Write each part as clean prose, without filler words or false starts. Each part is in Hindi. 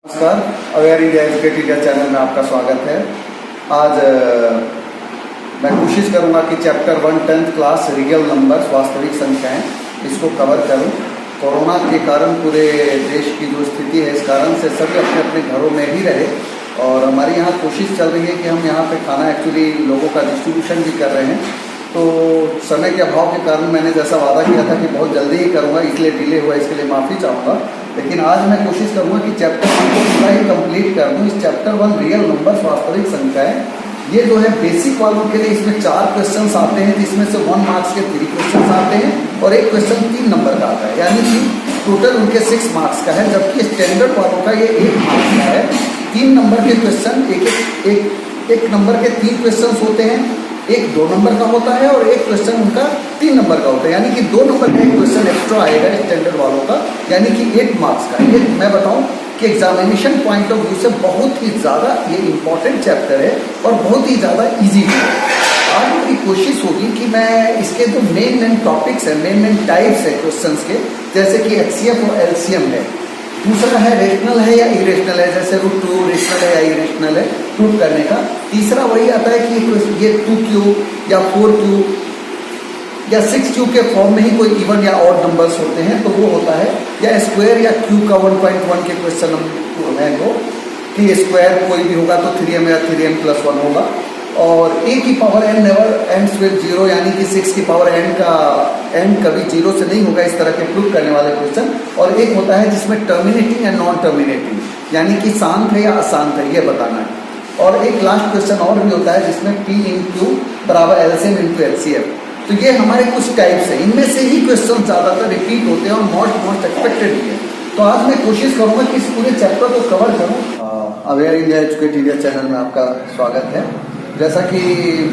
नमस्कार, अवेयर इंडिया एजुकेटेड चैनल में आपका स्वागत है। आज मैं कोशिश करूंगा कि chapter 1 10th class real numbers वास्तविक संख्याएं इसको कवर करूं। कोरोना के कारण पूरे देश की जो स्थिति है, इस कारण से सभी अपने अपने घरों में ही रहे और हमारी यहाँ कोशिश चल रही है कि हम यहाँ पे खाना एक्चुअली लोगों का डिस्ट्रीब्यूशन भी कर रहे हैं। तो समय के अभाव के कारण मैंने जैसा वादा किया था कि बहुत जल्दी ही करूँगा, इसलिए डिले हुआ, इसके लिए माफ़ी चाहूँगा। लेकिन आज मैं कोशिश करूँगा कि चैप्टर 1 को पूरा ही कंप्लीट कर दूँ। इस चैप्टर 1 रियल नंबर्स वास्तविक संख्याएं, ये जो है बेसिक वालों के लिए इसमें 4 क्वेश्चंस आते हैं, जिसमें से 1 मार्क्स के 3 क्वेश्चंस आते हैं और एक क्वेश्चन 3 नंबर का आता है, यानी कि टोटल उनके 6 मार्क्स का है। जबकि स्टैंडर्ड वालों का ये 1 मार्क्स का है। 3 नंबर के क्वेश्चन, एक नंबर के 3 क्वेश्चन होते हैं, एक 2 नंबर का होता है और एक क्वेश्चन उनका 3 नंबर का होता है, यानी कि 2 नंबर का एक क्वेश्चन एक्स्ट्रा आएगा स्टैंडर्ड वालों का, यानी कि 8 मार्क्स का। ये मैं बताऊं कि एग्जामिनेशन पॉइंट ऑफ व्यू से बहुत ही ज़्यादा ये इंपॉर्टेंट चैप्टर है और बहुत ही ज़्यादा ईजी भी है। आज मेरी कोशिश होगी कि मैं इसके जो मेन टॉपिक्स हैं, मेन टाइप्स है क्वेश्चन के, जैसे कि HCF और LCM है, दूसरा है रेशनल है या इरेशनल है, जैसे √2 रेशनल है या इरेशनल है प्रूव करने का। तीसरा वही आता है कि ये 2Q या 4Q या 6Q के फॉर्म में ही कोई इवन या ऑड नंबर्स होते हैं तो वो होता है, या स्क्वायर या Q का 1.1 के क्वेश्चन है वो कि स्क्वायर कोई भी होगा तो 3m या 3m + 1 होगा। और a की power n never ends with 0, यानी कि 6 की पावर n का n कभी 0 से नहीं होगा, इस तरह के प्रूव करने वाले क्वेश्चन। और एक होता है जिसमें टर्मिनेटिंग एंड नॉन टर्मिनेटिंग, यानी कि शांत है या अशांत है, ये बताना है। और एक लास्ट क्वेश्चन और भी होता है जिसमें P × Q = LCM × HCF। तो ये हमारे कुछ टाइप्स हैं, इनमें से ही क्वेश्चन ज़्यादातर रिपीट होते हैं और मोस्ट एक्सपेक्टेड भी है। तो आज मैं कोशिश करूँगा कि इस पूरे चैप्टर को कवर करूँ। अवेयर इंडिया एजुकेटेड चैनल में आपका स्वागत है। जैसा कि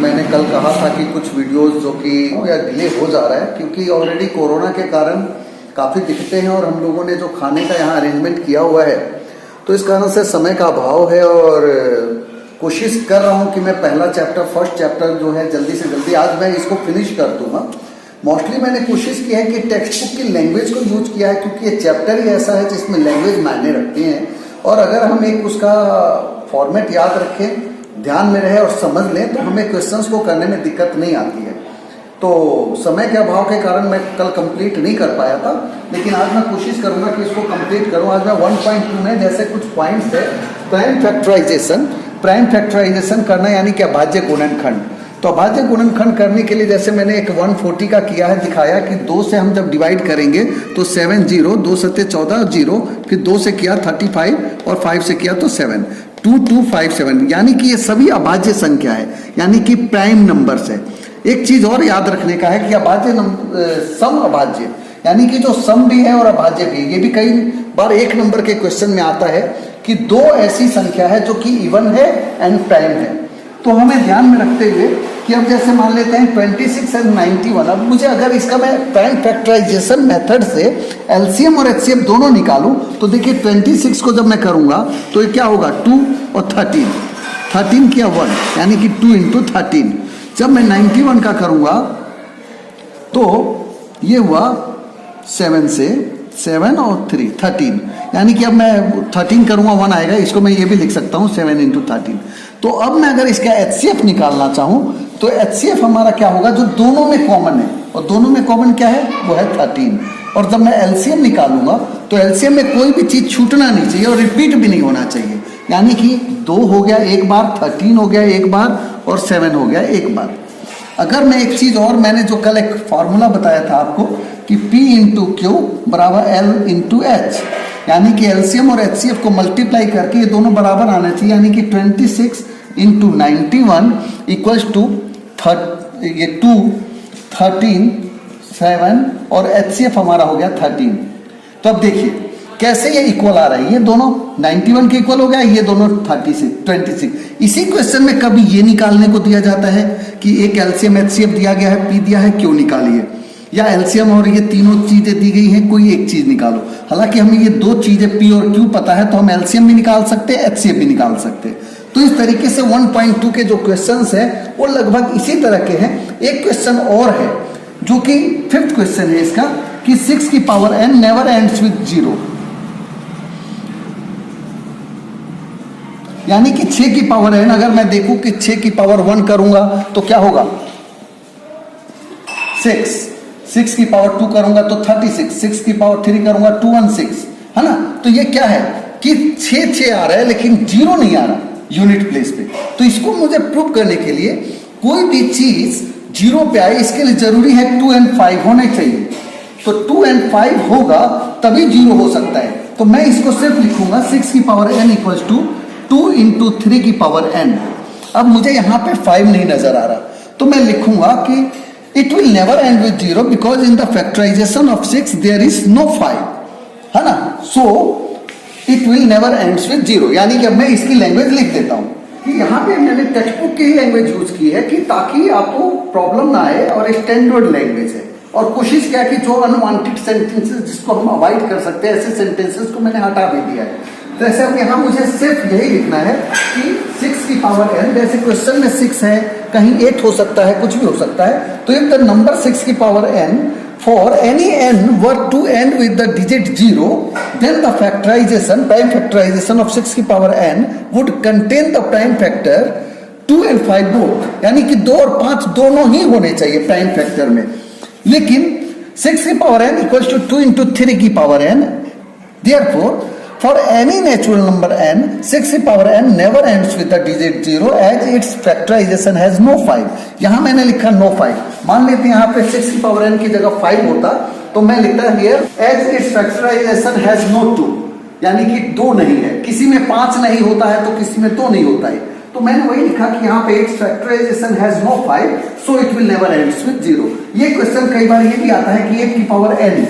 मैंने कल कहा था कि कुछ वीडियोस जो कि या डिले हो जा रहा है, क्योंकि ऑलरेडी कोरोना के कारण काफ़ी दिक्कतें हैं और हम लोगों ने जो खाने का यहाँ अरेंजमेंट किया हुआ है, तो इस कारण से समय का अभाव है। और कोशिश कर रहा हूँ कि मैं फर्स्ट चैप्टर जो है जल्दी से जल्दी आज मैं इसको फिनिश कर दूँगा। मोस्टली मैंने कोशिश की है कि टेक्स्ट बुक की लैंग्वेज को यूज किया है, क्योंकि ये चैप्टर ही ऐसा है जिसमें लैंग्वेज मायने रखती हैं। और अगर हम एक उसका फॉर्मेट याद रखें, ध्यान में रहे और समझ लें, तो हमें क्वेश्चंस को करने में दिक्कत नहीं आती है। तो समय के अभाव के कारण मैं कल कंप्लीट नहीं कर पाया था, लेकिन आज मैं कोशिश करूंगा कि इसको कंप्लीट करूं। आज मैं 1.2 में जैसे कुछ पॉइंट्स है, प्राइम फैक्टराइजेशन करना, यानी कि अभाज्य गुणनखंड। तो अभाज्य गुणनखंड करने के लिए जैसे मैंने एक 140 का किया है, दिखाया कि 2 से हम जब डिवाइड करेंगे तो 7 0, 2 7 14 0, फिर 2 से किया 35 और 5 से किया तो 7, 2 2 5 7, यानी कि ये सभी अभाज्य संख्या है, यानी कि प्राइम नंबर्स है। एक चीज और याद रखने का है कि अभाज्य सम अभाज्य, यानी कि जो सम भी है और अभाज्य भी है। ये भी कई बार एक नंबर के क्वेश्चन में आता है कि 2 ऐसी संख्या है जो कि इवन है एंड प्राइम है। तो हमें ध्यान में रखते हुए कि अब जैसे मान लेते हैं 26 और 91, अब मुझे अगर इसका मैं प्राइम फैक्टराइजेशन मेथड से LCM और HCF दोनों निकालूं, तो देखिए 26 को जब मैं करूंगा तो ये क्या होगा, 2 और 13 किया 1, यानी कि 2 × 13। जब मैं 91 का करूंगा तो ये हुआ 7 से 7 और 3 13, यानी कि अब मैं 13 करूंगा 1 आएगा, इसको मैं ये भी लिख सकता हूँ 7 × 13। तो अब मैं अगर इसका HCF निकालना चाहूँ तो HCF हमारा क्या होगा, जो दोनों में कॉमन है, और दोनों में कॉमन क्या है, वो है 13। और जब मैं LCM निकालूंगा तो LCM में कोई भी चीज़ छूटना नहीं चाहिए और रिपीट भी नहीं होना चाहिए, यानी कि 2 हो गया एक बार, 13 हो गया एक बार और 7 हो गया एक बार। अगर मैं एक चीज़ और, मैंने जो कल एक फार्मूला बताया था आपको कि P × Q = L × H, यानी कि LCM और HCF को मल्टीप्लाई करके ये दोनों बराबर आना चाहिए, यानी कि 26 × 91 = ये 2 13 7 और HCF हमारा हो गया 13। तो अब देखिए कैसे ये इक्वल आ रहा है, ये दोनों 91 के इक्वल हो गया, ये दोनों 26। इसी क्वेश्चन में कभी ये निकालने को दिया जाता है कि एक LCM HCF दिया गया है, P दिया है, क्यों निकालिए, या LCM और ये तीनों चीजें दी गई हैं, कोई एक चीज निकालो। हालांकि हमें ये 2 चीजें P और Q पता है, तो हम LCM भी निकाल सकते हैं, HCF भी निकाल सकते हैं। तो इस तरीके से 1.2 के जो क्वेश्चंस हैं वो लगभग इसी तरह के हैं। एक क्वेश्चन और है जो कि 5th क्वेश्चन है इसका, कि 6 की power n never ends with 0। यानी कि 6 की पावर n अगर मैं देखूं कि 6 की पावर 1 करूंगा तो क्या होगा 6 की पावर 2 करूंगा तो 36, 6 की पावर 3 करूंगा 216, है ना। तो ये क्या है कि 6 आ रहा है लेकिन 0 नहीं आ रहा यूनिट प्लेस पे। तो इसको मुझे प्रूव करने के लिए कोई भी चीज 0 पे आए इसके लिए जरूरी है 2 and 5 होने चाहिए। तो 2 and 5 होगा तभी 0 हो सकता है। तो मैं इसको सिर्फ लिखूंगा 6 की power n equals to 2 into 3 की पावर n। अब मुझे यहाँ पे 5 नहीं नजर आ रहा तो मैं लिखूंगा कि it will never end with 0 because in the factorization of 6 there is no 5, है ना। so it will never ends with 0, यानी कि अब मैं इसकी लैंग्वेज लिख देता हूं कि यहाँ पे मैंने टेक्स्ट बुक की ही लैंग्वेज यूज की है कि ताकि आपको प्रॉब्लम ना आए और स्टैंडर्ड लैंग्वेज है। और कोशिश किया कि जो अनवांटेड सेंटेंसेस जिसको हम अवॉइड कर सकते हैं ऐसे सेंटेंसेस को मैंने हटा भी दिया है। तो ऐसे अब यहाँ मुझे सिर्फ यही लिखना है कि 6 की पावर n, जैसे क्वेश्चन में 6 है, कहीं 8 हो सकता है, कुछ भी हो सकता है। तो इफ द नंबर 6 की power n for any n were to end with the digit 0, then the factorization, prime factorization of 6 की power n would contain the prime factor 2 and 5 both, यानी कि 2 और 5 दोनों ही होने चाहिए प्राइम फैक्टर में। लेकिन 6 की power n equals to 2 into 3 की power n, therefore for any natural number n 6 की power n never ends with the digit 0 as its factorization has no 5। यहां मैंने लिखा no 5। मान लेते हैं यहाँ पे 6 की पावर n की जगह 5 होता तो मैं लिखता here as its factorization has no 2, यानी कि 2 नहीं है। किसी में 5 नहीं होता है तो किसी में 2 नहीं होता है। तो मैंने वही लिखा कि यहाँ पे its factorization has no 5 so it will never ends with 0। ये क्वेश्चन कई बार ये भी आता है कि 8 की पावर n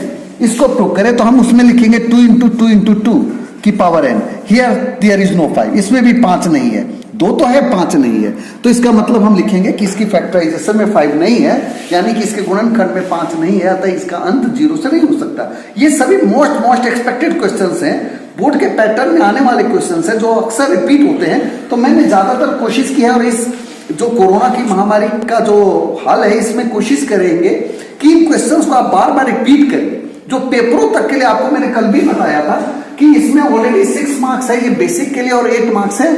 इसको प्रूव करें तो हम उसमें लिखेंगे 2 into 2 into 2 की power n। Here there is no 5, इसमें भी 5 नहीं है। 2 तो है, 5 नहीं है। तो इसका मतलब हम लिखेंगे कि इसकी फैक्टराइजेशन में 5 नहीं है, यानी कि इसके गुणनखंड में 5 नहीं है, अतः इसका अंत 0 से नहीं हो सकता। ये सभी मोस्ट एक्सपेक्टेड क्वेश्चंस हैं, बोर्ड के पैटर्न में आने वाले क्वेश्चंस हैं जो अक्सर रिपीट होते हैं। तो मैंने ज्यादातर कोशिश की है और इस जो कोरोना की महामारी का जो हाल है इसमें कोशिश करेंगे कि इन क्वेश्चंस को आप बार बार रिपीट करें। जो पेपरों तक के लिए आपको मैंने कल भी बताया था कि इसमें ऑलरेडी 6 मार्क्स है ये बेसिक के लिए और 8 मार्क्स है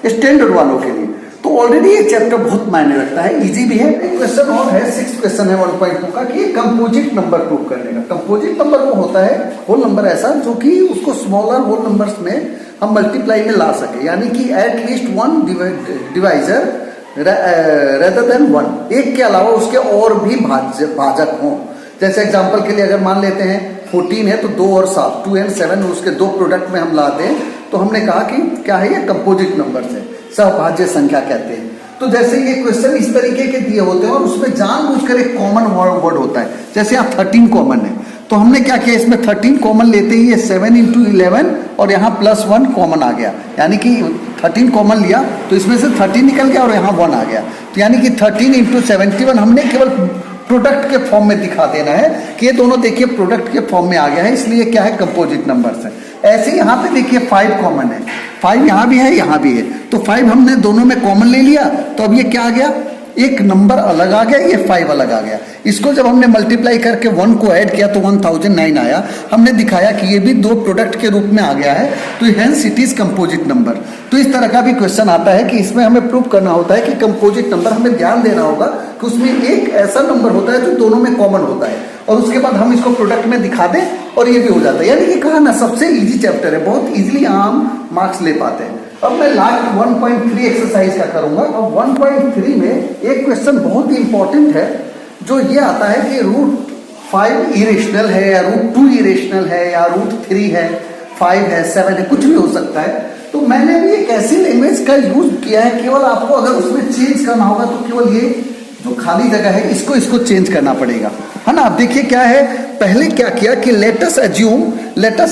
स्टैंडर्ड वालों के लिए। तो ऑलरेडी ये चैप्टर बहुत मायने रखता है, इजी भी है। एक क्वेश्चन और है, 6 क्वेश्चन है 1.2 का कि कंपोजिट नंबर प्रूव करने का। कंपोजिट नंबर वो होता है होल नंबर ऐसा जो कि उसको स्मॉलर होल नंबर्स में हम मल्टीप्लाई में ला सके, यानी कि at least 1 divisor rather than 1, एक के अलावा उसके और भी भाजक हों। जैसे एग्जांपल के लिए अगर मान लेते हैं 14 है तो 2 और 7, 2 and 7 उसके 2 प्रोडक्ट में हम लाते हैं तो हमने कहा कि क्या है ये कंपोजिट नंबर है, सहभाज्य संख्या कहते हैं। तो जैसे ये क्वेश्चन इस तरीके के दिए होते हैं और उसमें जानबूझकर एक कॉमन वर्ड होता है। जैसे यहाँ 13 कॉमन है तो हमने क्या किया, इसमें 13 कॉमन लेते ही ये 7 into 11 और यहाँ +1 कॉमन आ गया, यानी कि 13 कॉमन लिया तो इसमें से 13 निकल गया और यहाँ 1 आ गया। तो यानी कि 13 into 71 हमने केवल प्रोडक्ट के फॉर्म में दिखा देना है कि ये दोनों देखिए प्रोडक्ट के फॉर्म में आ गया है, इसलिए क्या है कंपोजिट नंबर्स है। ऐसे ही यहाँ पे देखिए 5 कॉमन है, 5 यहाँ भी है यहाँ भी है, तो 5 हमने दोनों में कॉमन ले लिया तो अब ये क्या आ गया, एक नंबर अलग आ गया, ये 5 अलग आ गया। इसको जब हमने मल्टीप्लाई करके 1 को ऐड किया तो 1009 आया। हमने दिखाया कि ये भी 2 प्रोडक्ट के रूप में आ गया है, तो hence it is composite number. तो इस तरह का भी क्वेश्चन आता है कि इसमें हमें प्रूव करना होता है कि कंपोजिट नंबर, हमें ध्यान देना होगा कि उसमें एक ऐसा नंबर होता है जो दोनों में कॉमन होता है और उसके बाद हम इसको प्रोडक्ट में दिखा दें और ये भी हो जाता है। यानी कि कहा ना सबसे इजी चैप्टर है, बहुत इजीली हम मार्क्स ले पाते हैं। अब मैं लास्ट 1.3 एक्सरसाइज का करूंगा। अब 1.3 में एक क्वेश्चन बहुत ही इंपॉर्टेंट है जो ये आता है कि √5 इरेशनल है या √2 इरेशनल है या √3 है, 5 है, 7 है, कुछ भी हो सकता है। तो मैंने भी एक ऐसी लैंग्वेज का यूज किया है, केवल आपको अगर उसमें चेंज करना होगा तो केवल ये जो खाली जगह है इसको चेंज करना पड़ेगा, है ना। अब देखिए क्या है, पहले क्या किया कि let us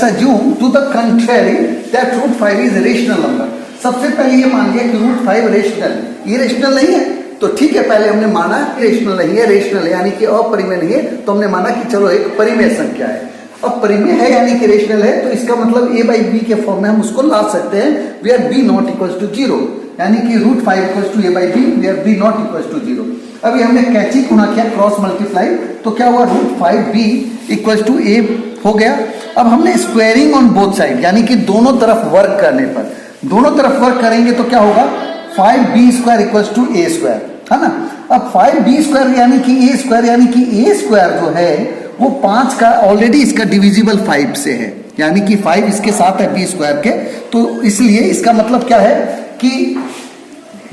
assume to the contrary that √5 is rational number. सबसे पहले ये मान लिया कि √5 रेशनल, ये रेशनल नहीं है तो ठीक है, पहले हमने माना कि रेशनल नहीं है, रेशनल है यानी कि अपरिमेय नहीं है, तो हमने माना कि चलो एक परिमेय संख्या है। अब परिमेय है यानी कि रेशनल है, तो इसका मतलब a/b के फॉर्म में हम उसको ला सकते हैं where b not equals to 0, यानी कि √5 equals to a/b where b not equals to 0। अभी हमने कैची गुणा किया, क्रॉस मल्टीप्लाई, तो क्या हुआ √5b equals to a हो गया। अब हमने स्क्वायरिंग ऑन बोथ साइड, यानी कि दोनों तरफ वर्क करने पर, दोनों तरफ वर्क करेंगे तो क्या होगा, 5b² equals to a square, है ना। अब 5b² यानी कि a स्क्वायर, यानी कि a स्क्वायर जो है वो 5 का ऑलरेडी इसका डिविजिबल 5 से है, यानी कि 5 इसके साथ है b स्क्वायर के, तो इसलिए इसका मतलब क्या है कि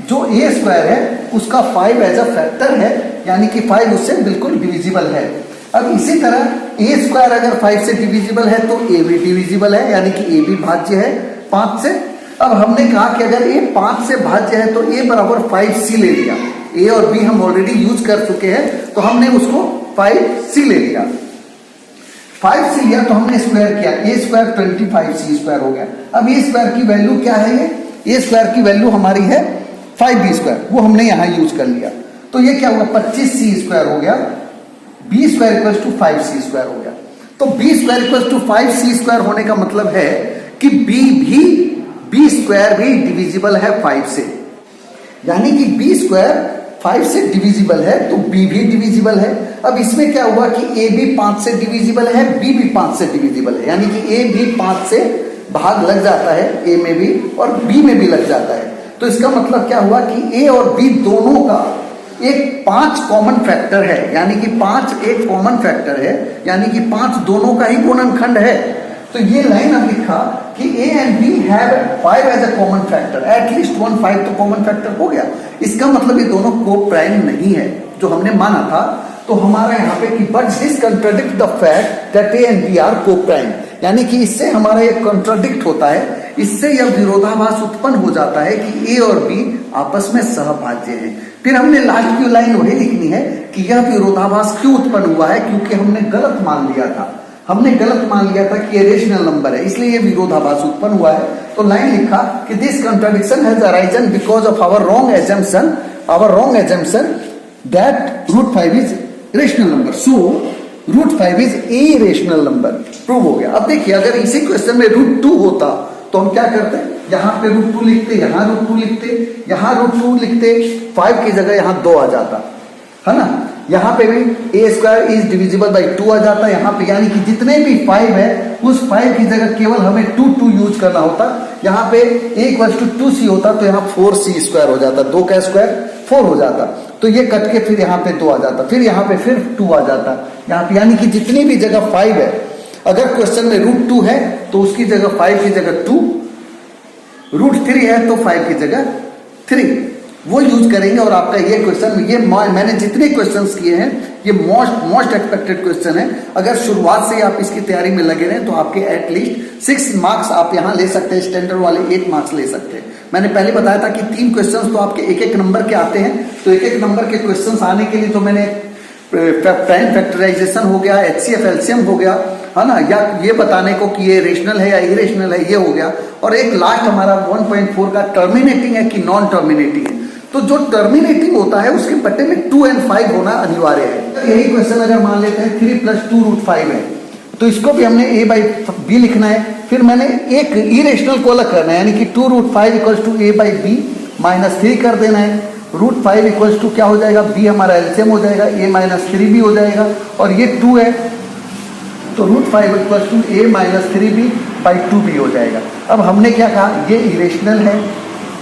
जो a स्क्वायर है उसका 5 एज अ फैक्टर है, यानी कि 5 उससे बिल्कुल डिविजिबल है। अब इसी तरह a स्क्वायर अगर 5 से डिविजिबल है तो a भी डिविजिबल है, यानी कि a भी भाज्य है 5 से। अब हमने कहा कि अगर a 5 से भाज्य है तो a बराबर 5c ले लिया, a और b हम ऑलरेडी यूज कर चुके हैं तो हमने उसको 5c ले लिया। 5c लिया तो हमने स्क्वायर किया, a स्क्वायर 25c स्क्वायर हो गया। अब a स्क्वायर की वैल्यू क्या है, ये a स्क्वायर की वैल्यू हमारी है 5b स्क्वायर, वो हमने यहां यूज कर लिया। तो ये क्या हुआ, 25c स्क्वायर हो गया, b square equals to 5c square हो गया। तो b square equals to 5c square होने का मतलब है कि b स्क्वायर भी डिविजिबल है 5 से, यानी कि b स्क्वायर 5 से डिविजिबल है तो b भी डिविजिबल है। अब इसमें क्या हुआ कि a भी 5 से डिविजिबल है, b भी 5 से डिविजिबल है, यानी कि a भी 5 से भाग लग जाता है, a में भी और b में भी लग जाता है। तो इसका मतलब क्या हुआ कि a और b दोनों का एक 5 कॉमन फैक्टर है, यानी कि 5 एक कॉमन फैक्टर है, यानी कि 5 दोनों का ही गुणनखंड है। तो ये लाइन अब लिखा कि a and b have 5 as a common factor, at least 1 5 तो कॉमन फैक्टर हो गया। इसका मतलब ये दोनों को प्राइम नहीं है जो हमने माना था। तो हमारा यहाँ पे कि but this contradict the fact that a and b are coprime, यानी कि इससे हमारा ये कंट्राडिक्ट होता है, इससे यह विरोधाभास उत्पन्न हो जाता है कि a और b आपस में सहभाज्य हैं। फिर हमने लास्ट की लाइन वही लिखनी है कि यह विरोधाभास क्यों उत्पन्न हुआ है, क्योंकि हमने गलत मान लिया था, हमने गलत मान लिया था कि ये रेशनल नंबर है, इसलिए ये विरोधाभास उत्पन्न हुआ है। तो लाइन लिखा कि this contradiction has arisen because of our wrong assumption that root 5 is rational number, so root 5 is a rational number, prove हो गया। अब देखिए अगर इसी क्वेश्चन में रूट 2 होता तो हम क्या करते, यहाँ पे रूट 2 लिखते, यहाँ रूट 2 लिखते, यहाँ रूट 2 लिखते, 5 की जगह यहाँ 2 आ जाता, है ना। यहाँ पे भी a square is divisible by 2 आ जाता है यहाँ पे, यानी कि जितने भी 5 है उस 5 की जगह केवल हमें 2 यूज करना होता। यहाँ पे a इक्वल्स टू 2c होता तो यहाँ 4c स्क्वायर हो जाता, 2 का स्क्वायर 4 हो जाता। तो ये कट के फिर यहाँ पे 2 आ जाता, फिर यहाँ पे फिर 2 आ जाता यहाँ पे, यानी कि जितनी भी जगह 5 है, अगर क्वेश्चन में रूट 2 है तो उसकी जगह 5 की जगह 2, रूट 3 है तो 5 की जगह 3 वो यूज करेंगे। और आपका ये क्वेश्चन, ये मैंने जितने क्वेश्चंस किए हैं ये मोस्ट एक्सपेक्टेड क्वेश्चन है। अगर शुरुआत से आप इसकी तैयारी में लगे रहे तो आपके एटलीस्ट 6 मार्क्स आप यहाँ ले सकते हैं, स्टैंडर्ड वाले 8 मार्क्स ले सकते हैं। मैंने पहले बताया था कि 3 क्वेश्चंस तो आपके एक नंबर के आते हैं, तो एक नंबर के क्वेश्चंस आने के लिए तो मैंने प्राइम फैक्टराइजेशन हो गया, HCF एलसीएम हो गया, है ना, या ये बताने को कि ये रेशनल है या इरेशनल है, ये हो गया। और एक लास्ट हमारा 1.4 का टर्मिनेटिंग है कि नॉन टर्मिनेटिंग है। तो जो टर्मिनेटिंग होता है उसके पट्टे में 2 and 5 होना अनिवार्य है। यही क्वेश्चन अगर मान लेते हैं 3 + 2 रूट 5 है तो इसको भी हमने a/b लिखना है। फिर मैंने एक इरेशनल को अलग करना है, यानी कि 2 रूट 5 इक्वल्स टू a/b -3 कर देना है। रूट 5 इक्वल्स टू क्या हो जाएगा, b हमारा एलसीएम हो जाएगा, a - 3b हो जाएगा, और ये 2 है तो root 5 equals to a - 3b/2b हो जाएगा। अब हमने क्या कहा, ये इरेशनल है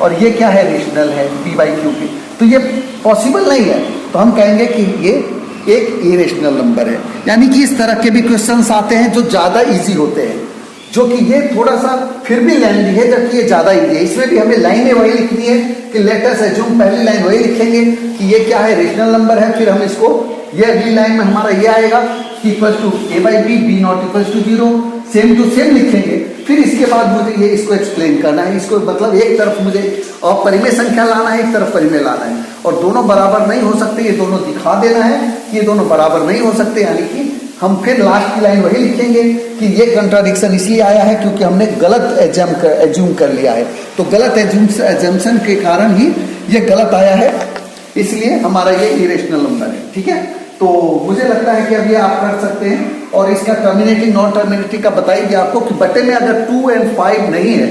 और ये क्या है, रेशनल है, p/q। तो ये पॉसिबल नहीं है, तो हम कहेंगे कि ये एक इरेशनल नंबर है। यानी कि इस तरह के भी क्वेश्चंस आते हैं जो ज़्यादा इजी होते हैं, जो कि ये थोड़ा सा फिर भी लेंथी है जबकि ये ज़्यादा इजी है। इसमें भी हमें लाइनें वही लिखनी है कि लेट अस अज्यूम, पहली लाइन वही लिखेंगे कि ये क्या है, रेशनल नंबर है। फिर हम इसको, ये अगली लाइन में हमारा ये आएगा कि equals to a/b, b not equals to 0, same to same लिखेंगे। फिर इसके बाद मुझे ये इसको एक्सप्लेन करना है, इसको मतलब एक तरफ मुझे और परिमेय संख्या लाना है, एक तरफ परिमेय लाना है, और दोनों बराबर नहीं हो सकते, ये दोनों दिखा देना है कि ये दोनों बराबर नहीं हो सकते। यानी कि हम फिर लास्ट की लाइन वही लिखेंगे कि ये कंट्राडिक्शन इसलिए आया है क्योंकि हमने गलत एज्यूम कर लिया है। तो गलत एज्यूम्पशन के कारण ही ये गलत आया है, इसलिए हमारा ये इरेशनल नंबर है। ठीक है, तो मुझे लगता है कि अब ये आप कर सकते हैं। और इसका टर्मिनेटिंग नॉन टर्मिनेटिंग का बताइए आपको कि बटे में अगर 2 and 5 नहीं है,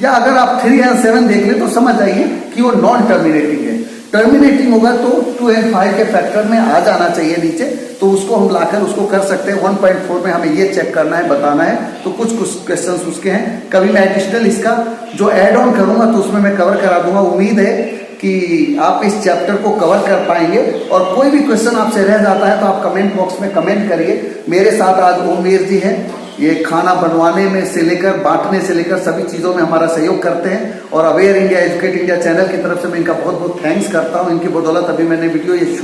या अगर आप 3 and 7 देख लें तो समझ जाइए कि वो नॉन टर्मिनेटिंग है। टर्मिनेटिंग होगा तो 2 and 5 के फैक्टर में आ जाना चाहिए नीचे, तो उसको हम लाकर उसको कर सकते हैं। 1.4 में हमें ये चेक करना है, बताना है, तो कुछ क्वेश्चंस उसके हैं। कभी मैं एडिशनल इसका जो ऐड ऑन करूंगा तो उसमें मैं कवर करा दूंगा। उम्मीद है कि आप इस चैप्टर को कवर कर पाएंगे, और कोई भी क्वेश्चन आपसे रह जाता है तो आप कमेंट बॉक्स में कमेंट करिए। मेरे साथ आज ओमेर जी हैं, ये खाना बनवाने में से लेकर बांटने से लेकर सभी चीज़ों में हमारा सहयोग करते हैं, और aware India educate India channel की तरफ से मैं इनका बहुत बहुत थैंक्स करता हूं। इनकी बदौलत अभी मैंने वीडियो ये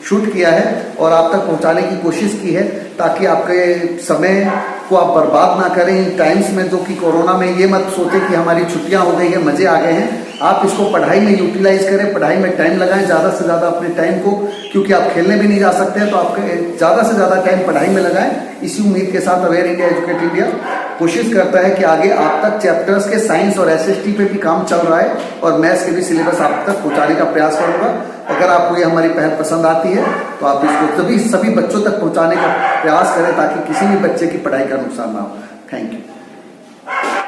शूट किया है और आप तक पहुंचाने की कोशिश की है, ताकि आपके समय को आप बर्बाद ना करें इन टाइम्स में, जो कि कोरोना में ये मत सोचे कि हमारी छुट्टियां हो गई है, मजे आ गए हैं। आप इसको पढ़ाई में यूटिलाइज करें, पढ़ाई में टाइम लगाएं ज़्यादा से ज़्यादा अपने टाइम को, क्योंकि आप खेलने भी नहीं जा सकते हैं, तो आपके ज़्यादा से ज़्यादा टाइम पढ़ाई में लगाएं। इसी उम्मीद के साथ अवेयर इंडिया एजुकेट इंडिया कोशिश करता है कि आगे आप तक चैप्टर्स के साइंस और एसएसटी पे भी काम चल रहा है, और मैथ्स के भी सिलेबस आप तक पहुंचाने का प्रयास करूंगा। अगर आपको ये हमारी पहल पसंद आती है तो आप इसको सभी बच्चों तक पहुंचाने का प्रयास करें, ताकि किसी भी बच्चे की पढ़ाई का नुकसान ना हो। Thank you.